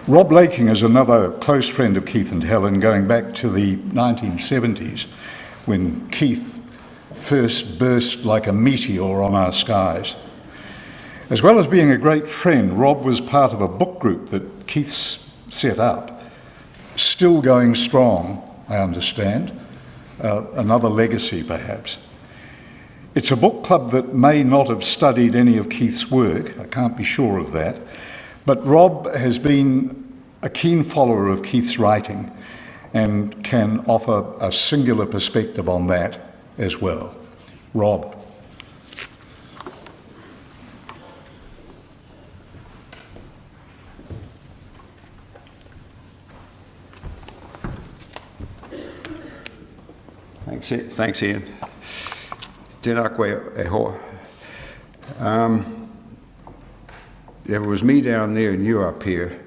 Rob Laking is another close friend of Keith and Helen, going back to the 1970s, when Keith first burst like a meteor on our skies. As well as being a great friend, Rob was part of a book group that Keith's set up, still going strong, I understand, another legacy perhaps. It's a book club that may not have studied any of Keith's work, I can't be sure of that, but Rob has been a keen follower of Keith's writing and can offer a singular perspective on that as well. Rob. Thanks, Ian. Tēnā koe e hoa. If it was me down there and you up here,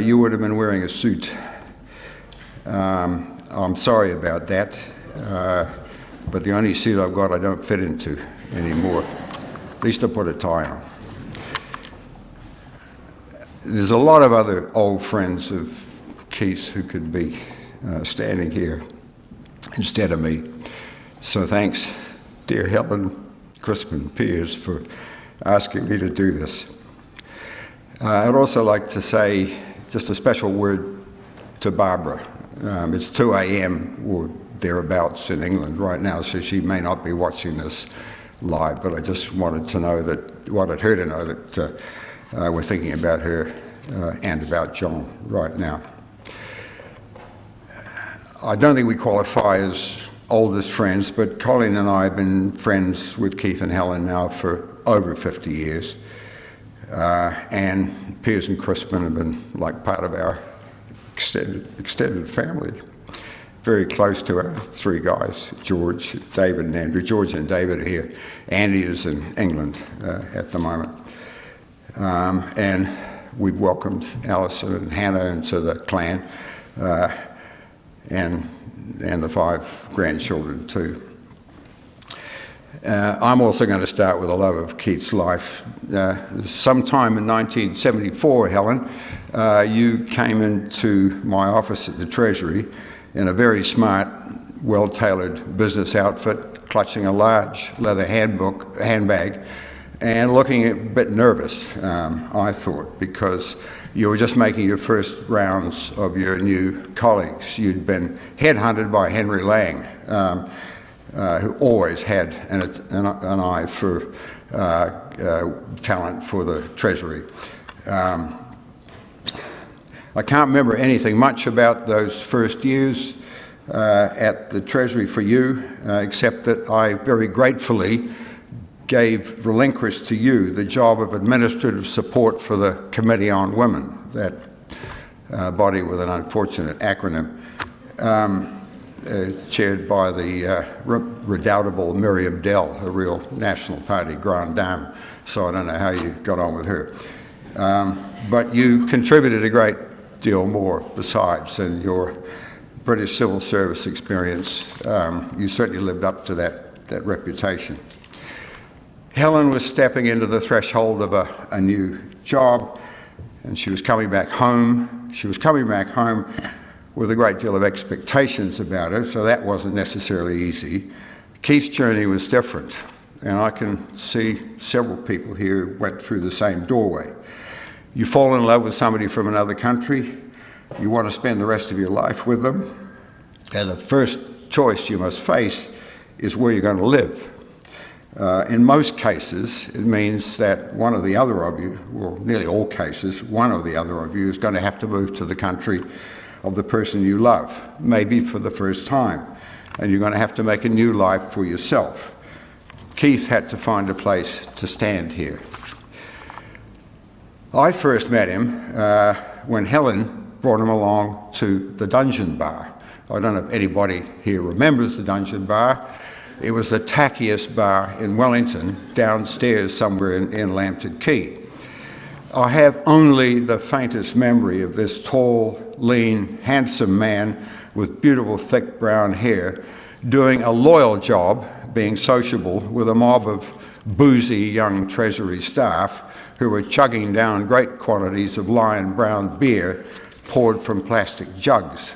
you would have been wearing a suit. I'm sorry about that, but the only suit I've got I don't fit into anymore. At least I put a tie on. There's a lot of other old friends of Keith's who could be standing here instead of me. So thanks, dear Helen Crispin Piers, for asking me to do this. I'd also like to say just a special word to Barbara. It's 2 a.m. or thereabouts in England right now, so she may not be watching this live, but I just wanted to know that, wanted her to know that we're thinking about her and about John right now. I don't think we qualify as oldest friends, but Colleen and I have been friends with Keith and Helen now for over 50 years. And Piers and Crispin have been like part of our extended family. Very close to our three guys, George, David and Andrew. George and David are here. Andy is in England at the moment. And we've welcomed Alison and Hannah into the clan, and the 5 grandchildren too. I'm also going to start with a love of Keith's life. Sometime in 1974, Helen, you came into my office at the Treasury in a very smart, well-tailored business outfit, clutching a large leather handbag, and looking a bit nervous, I thought, because you were just making your first rounds of your new colleagues. You'd been headhunted by Henry Lang, who always had an eye for talent for the Treasury. I can't remember anything much about those first years at the Treasury for you, except that I very gratefully relinquished to you the job of administrative support for the Committee on Women, that body with an unfortunate acronym, chaired by the redoubtable Miriam Dell, a real National Party grande dame, so I don't know how you got on with her. But you contributed a great deal more besides, and your British civil service experience, you certainly lived up to that reputation. Helen was stepping into the threshold of a new job, and she was coming back home. She was coming back home with a great deal of expectations about her, so that wasn't necessarily easy. Keith's journey was different, and I can see several people here went through the same doorway. You fall in love with somebody from another country, you want to spend the rest of your life with them, and the first choice you must face is where you're going to live. In most cases, it means that one or the other of you, well, nearly all cases, one or the other of you is going to have to move to the country of the person you love, maybe for the first time, and you're going to have to make a new life for yourself. Keith had to find a place to stand here. I first met him when Helen brought him along to the Dungeon Bar. I don't know if anybody here remembers the Dungeon Bar. It was the tackiest bar in Wellington, downstairs somewhere in Lambton Quay. I have only the faintest memory of this tall, lean, handsome man with beautiful, thick brown hair doing a loyal job, being sociable with a mob of boozy young Treasury staff who were chugging down great quantities of Lion Brown beer poured from plastic jugs.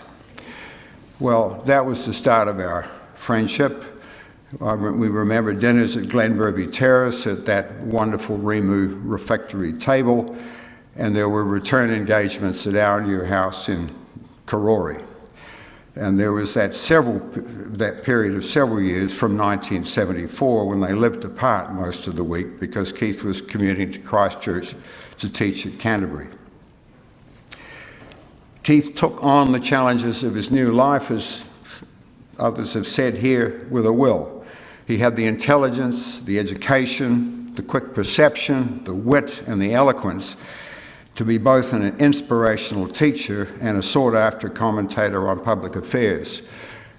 Well, that was the start of our friendship. We remember dinners at Glenbervie Terrace at that wonderful Rimu refectory table, and there were return engagements at our new house in Karori. And there was that period of several years from 1974 when they lived apart most of the week because Keith was commuting to Christchurch to teach at Canterbury. Keith took on the challenges of his new life, as others have said here, with a will. He had the intelligence, the education, the quick perception, the wit, and the eloquence to be both an inspirational teacher and a sought-after commentator on public affairs.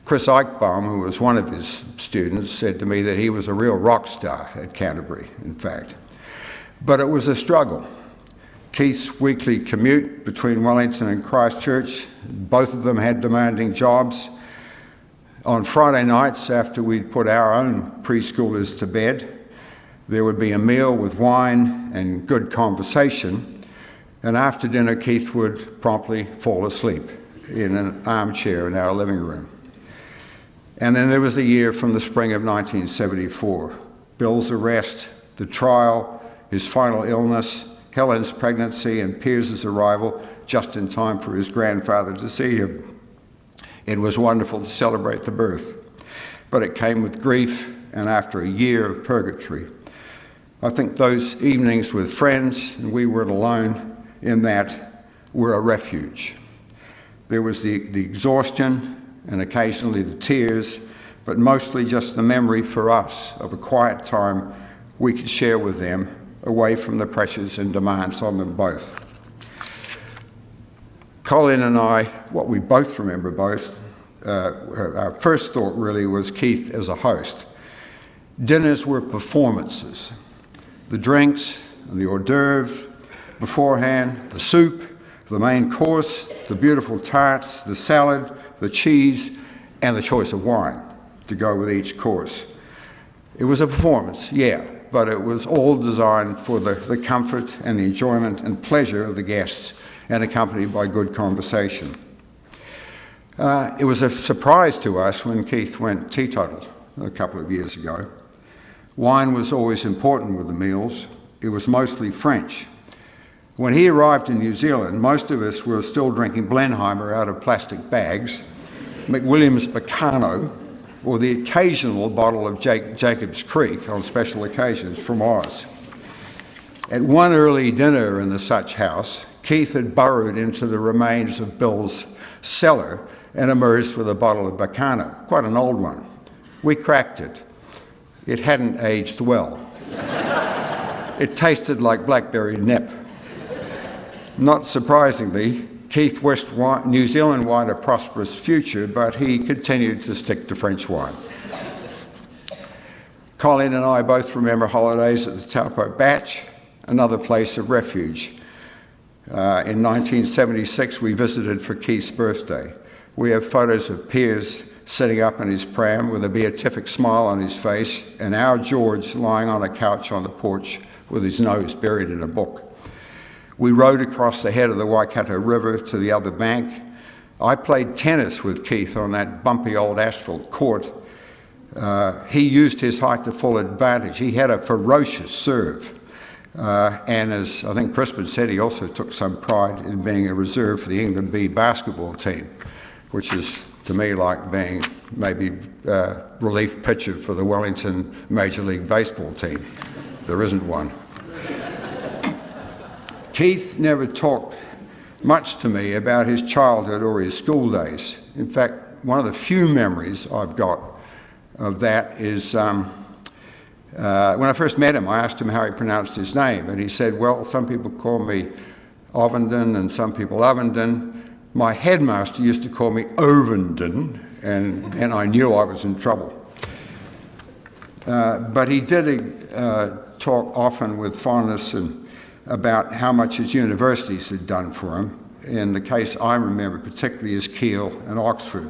Chris Eichbaum, who was one of his students, said to me that he was a real rock star at Canterbury, in fact. But it was a struggle. Keith's weekly commute between Wellington and Christchurch, both of them had demanding jobs. On Friday nights, after we'd put our own preschoolers to bed, there would be a meal with wine and good conversation. And after dinner, Keith would promptly fall asleep in an armchair in our living room. And then there was the year from the spring of 1974. Bill's arrest, the trial, his final illness, Helen's pregnancy, and Piers's arrival just in time for his grandfather to see him. It was wonderful to celebrate the birth, but it came with grief and after a year of purgatory. I think those evenings with friends, and we weren't alone in that, were a refuge. There was the exhaustion and occasionally the tears, but mostly just the memory for us of a quiet time we could share with them away from the pressures and demands on them both. Colin and I, what we both remember both, our first thought really was Keith as a host. Dinners were performances. The drinks and the hors d'oeuvres, beforehand, the soup, the main course, the beautiful tarts, the salad, the cheese, and the choice of wine to go with each course. It was a performance, yeah, but it was all designed for the comfort and the enjoyment and pleasure of the guests and accompanied by good conversation. It was a surprise to us when Keith went teetotal a couple of years ago. Wine was always important with the meals. It was mostly French. When he arrived in New Zealand, most of us were still drinking Blenheimer out of plastic bags, McWilliam's Bacano, or the occasional bottle of Jacob's Creek on special occasions from Oz. At one early dinner in the Such house, Keith had burrowed into the remains of Bill's cellar and emerged with a bottle of Bacano, quite an old one. We cracked it. It hadn't aged well. It tasted like blackberry nip. Not surprisingly, Keith wished New Zealand wine a prosperous future, but he continued to stick to French wine. Colin and I both remember holidays at the Taupo Batch, another place of refuge. In 1976, we visited for Keith's birthday. We have photos of Piers sitting up in his pram with a beatific smile on his face, and our George lying on a couch on the porch with his nose buried in a book. We rowed across the head of the Waikato River to the other bank. I played tennis with Keith on that bumpy old asphalt court. He used his height to full advantage. He had a ferocious serve. And as I think Crispin said, he also took some pride in being a reserve for the England B basketball team, which is to me like being maybe relief pitcher for the Wellington Major League Baseball team. There isn't one. Keith never talked much to me about his childhood or his school days. In fact, one of the few memories I've got of that is when I first met him, I asked him how he pronounced his name, and he said, well, some people call me Ovenden and some people Ovenden. My headmaster used to call me Ovenden, and I knew I was in trouble. But he did talk often with fondness about how much his universities had done for him. In the case I remember particularly is Keele and Oxford.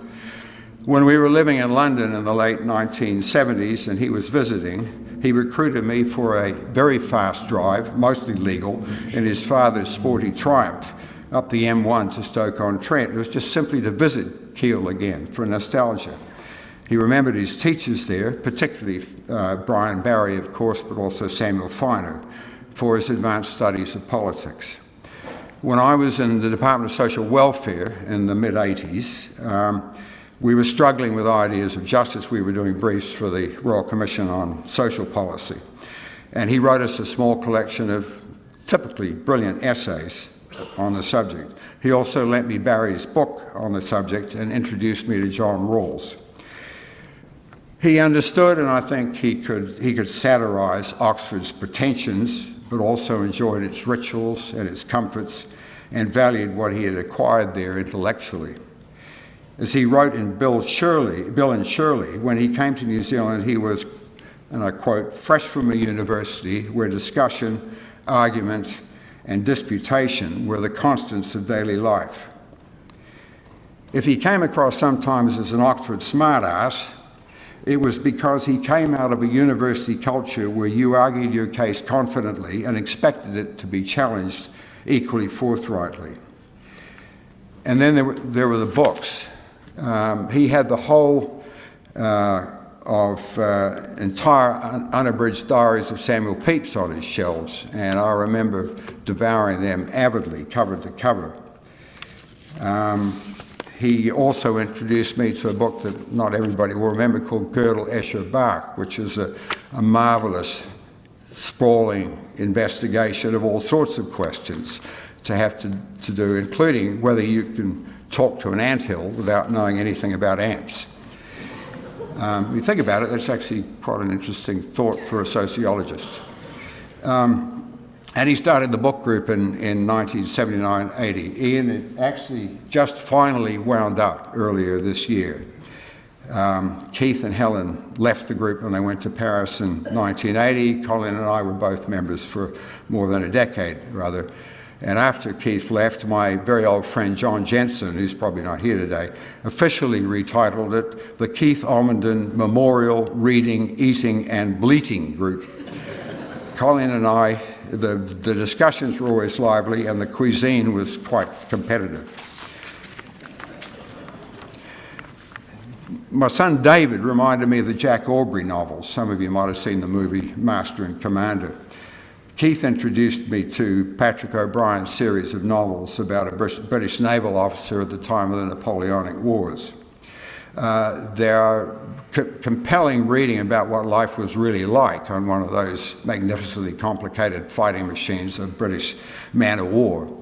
When we were living in London in the late 1970s and he was visiting, he recruited me for a very fast drive, mostly legal, in his father's sporty Triumph up the M1 to Stoke-on-Trent. It was just simply to visit Keele again for nostalgia. He remembered his teachers there, particularly Brian Barry, of course, but also Samuel Finer, for his advanced studies of politics. When I was in the Department of Social Welfare in the mid-80s, we were struggling with ideas of justice. We were doing briefs for the Royal Commission on Social Policy. And he wrote us a small collection of typically brilliant essays on the subject. He also lent me Barry's book on the subject and introduced me to John Rawls. He understood, and I think he could satirize Oxford's pretensions, but also enjoyed its rituals and its comforts, and valued what he had acquired there intellectually. As he wrote in Bill and Shirley, when he came to New Zealand, he was, and I quote, fresh from a university where discussion, argument, and disputation were the constants of daily life. If he came across sometimes as an Oxford smartass, it was because he came out of a university culture where you argued your case confidently and expected it to be challenged equally forthrightly. And then there were the books. He had the whole of entire unabridged diaries of Samuel Pepys on his shelves, and I remember devouring them avidly, cover to cover. He also introduced me to a book that not everybody will remember called Gödel, Escher, Bach, which is a marvelous, sprawling investigation of all sorts of questions to do, including whether you can talk to an anthill without knowing anything about ants. If you think about it, that's actually quite an interesting thought for a sociologist. And he started the book group in 1979-80. Ian had actually just finally wound up earlier this year. Keith and Helen left the group when they went to Paris in 1980. Colin and I were both members for more than a decade, rather. And after Keith left, my very old friend John Jensen, who's probably not here today, officially retitled it the Keith Ovenden Memorial Reading, Eating and Bleating Group. Colin and I, the discussions were always lively and the cuisine was quite competitive. My son David reminded me of the Jack Aubrey novels. Some of you might have seen the movie Master and Commander. Keith introduced me to Patrick O'Brien's series of novels about a British naval officer at the time of the Napoleonic Wars. There are compelling reading about what life was really like on one of those magnificently complicated fighting machines of British man-of-war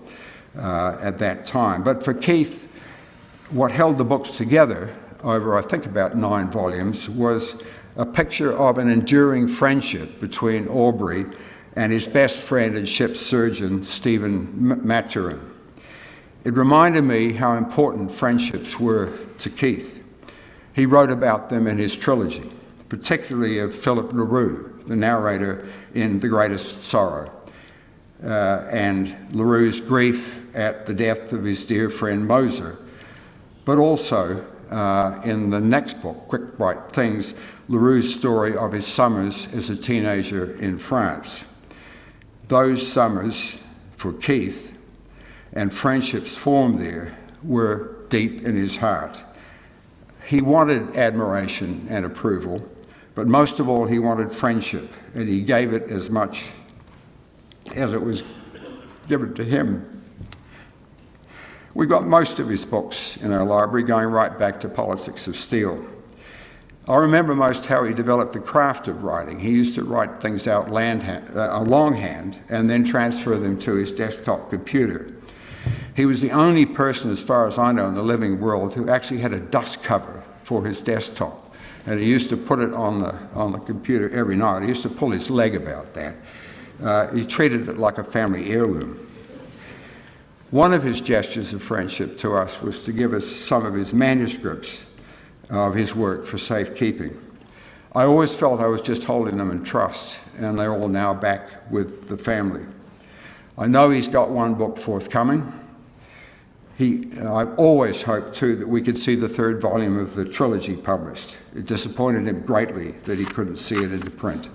at that time. But for Keith, what held the books together over, I think, about 9 volumes was a picture of an enduring friendship between Aubrey and his best friend and ship's surgeon, Stephen Maturin. It reminded me how important friendships were to Keith. He wrote about them in his trilogy, particularly of Philip LaRue, the narrator in The Greatest Sorrow, and LaRue's grief at the death of his dear friend Moser, but also in the next book, Quick Bright Things, LaRue's story of his summers as a teenager in France. Those summers for Keith and friendships formed there were deep in his heart. He wanted admiration and approval, but most of all, he wanted friendship, and he gave it as much as it was given to him. We've got most of his books in our library, going right back to Politics of Steel. I remember most how he developed the craft of writing. He used to write things out longhand and then transfer them to his desktop computer. He was the only person, as far as I know, in the living world who actually had a dust cover for his desktop. And he used to put it on the computer every night. He used to pull his leg about that. He treated it like a family heirloom. One of his gestures of friendship to us was to give us some of his manuscripts of his work for safekeeping. I always felt I was just holding them in trust, and they're all now back with the family. I know he's got one book forthcoming. I've always hoped, too, that we could see the 3rd volume of the trilogy published. It disappointed him greatly that he couldn't see it into print.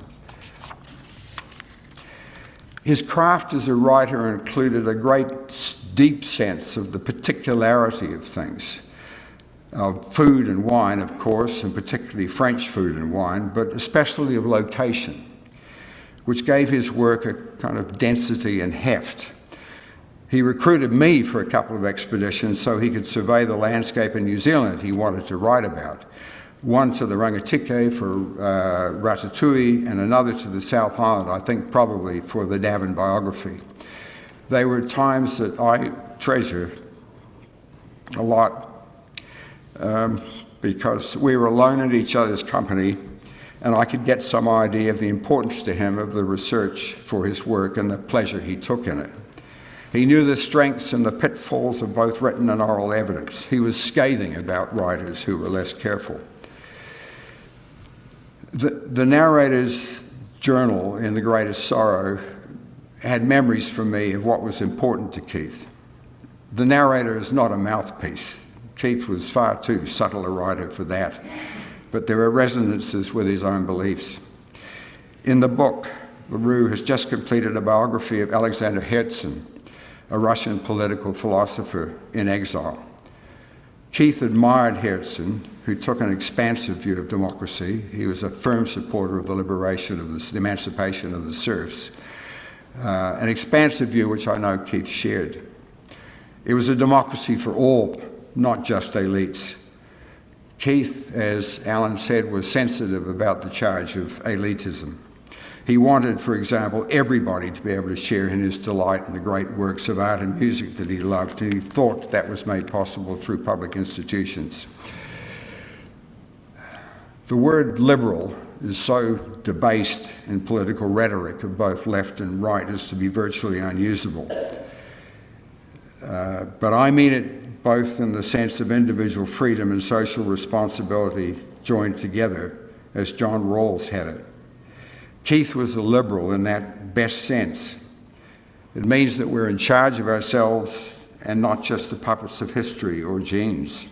His craft as a writer included a great deep sense of the particularity of things, of food and wine, of course, and particularly French food and wine, but especially of location, which gave his work a kind of density and heft. He recruited me for a couple of expeditions so he could survey the landscape in New Zealand he wanted to write about. One to the Rangitikei for Ratatouille, and another to the South Island, I think probably for the Davin biography. They were times that I treasure a lot because we were alone in each other's company, and I could get some idea of the importance to him of the research for his work and the pleasure he took in it. He knew the strengths and the pitfalls of both written and oral evidence. He was scathing about writers who were less careful. The narrator's journal in The Greatest Sorrow had memories for me of what was important to Keith. The narrator is not a mouthpiece. Keith was far too subtle a writer for that, but there are resonances with his own beliefs. In the book, LaRue has just completed a biography of Alexander Herzen, a Russian political philosopher in exile. Keith admired Herzen, who took an expansive view of democracy. He was a firm supporter of the liberation of the emancipation of the serfs, an expansive view which I know Keith shared. It was a democracy for all, not just elites. Keith, as Alan said, was sensitive about the charge of elitism. He wanted, for example, everybody to be able to share in his delight in the great works of art and music that he loved, and he thought that was made possible through public institutions. The word liberal is so debased in political rhetoric of both left and right as to be virtually unusable. But I mean it both in the sense of individual freedom and social responsibility joined together, as John Rawls had it. Keith was a liberal in that best sense. It means that we're in charge of ourselves and not just the puppets of history or genes.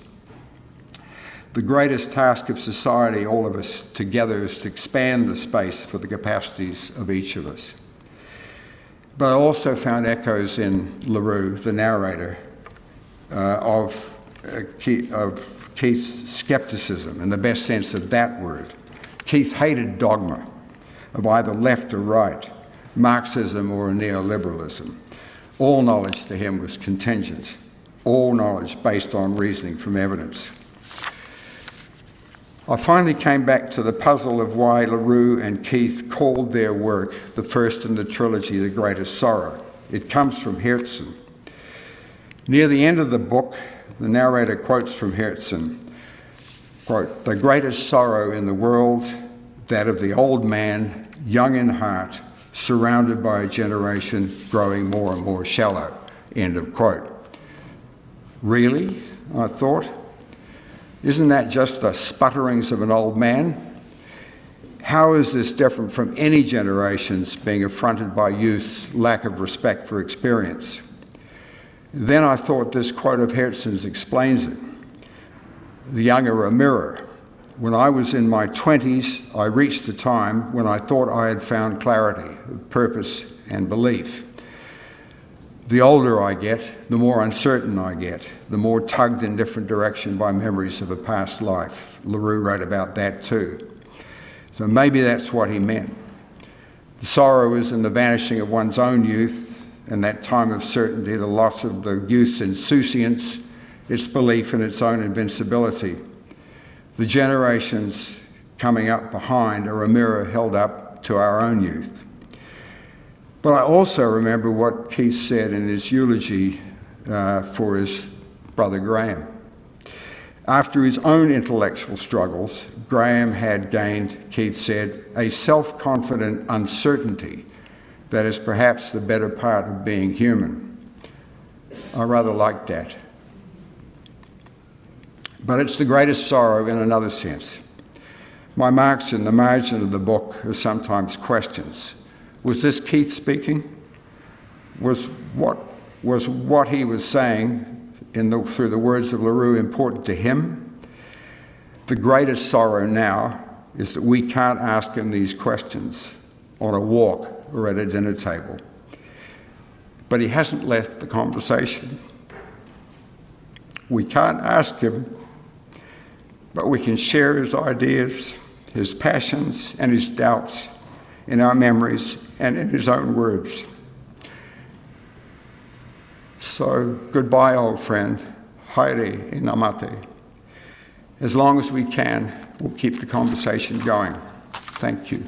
The greatest task of society, all of us together, is to expand the space for the capacities of each of us. But I also found echoes in LaRue, the narrator, of Keith's skepticism, in the best sense of that word. Keith hated dogma of either left or right, Marxism or neoliberalism. All knowledge to him was contingent, all knowledge based on reasoning from evidence. I finally came back to the puzzle of why LaRue and Keith called their work the first in the trilogy, The Greatest Sorrow. It comes from Herzen. Near the end of the book, the narrator quotes from Herzen, quote, "The greatest sorrow in the world, that of the old man, young in heart, surrounded by a generation growing more and more shallow," end of quote. Really? I thought. Isn't that just the sputterings of an old man? How is this different from any generations being affronted by youth's lack of respect for experience? Then I thought this quote of Herzen's explains it. The young are a mirror. When I was in my 20s, I reached a time when I thought I had found clarity, purpose, and belief. The older I get, the more uncertain I get, the more tugged in different direction by memories of a past life. LaRue wrote about that too. So maybe that's what he meant. The sorrow is in the vanishing of one's own youth, and that time of certainty, the loss of the youth's insouciance, its belief in its own invincibility. The generations coming up behind are a mirror held up to our own youth. But I also remember what Keith said in his eulogy for his brother Graham. After his own intellectual struggles, Graham had gained, Keith said, a self-confident uncertainty that is perhaps the better part of being human. I rather like that. But it's the greatest sorrow in another sense. My marks in the margin of the book are sometimes questions. Was this Keith speaking? Was what he was saying through the words of LaRue important to him? The greatest sorrow now is that we can't ask him these questions on a walk or at a dinner table. but he hasn't left the conversation. We can't ask him, but we can share his ideas, his passions, and his doubts in our memories and in his own words. So, goodbye, old friend. Haere inamate. As long as we can, we'll keep the conversation going. Thank you.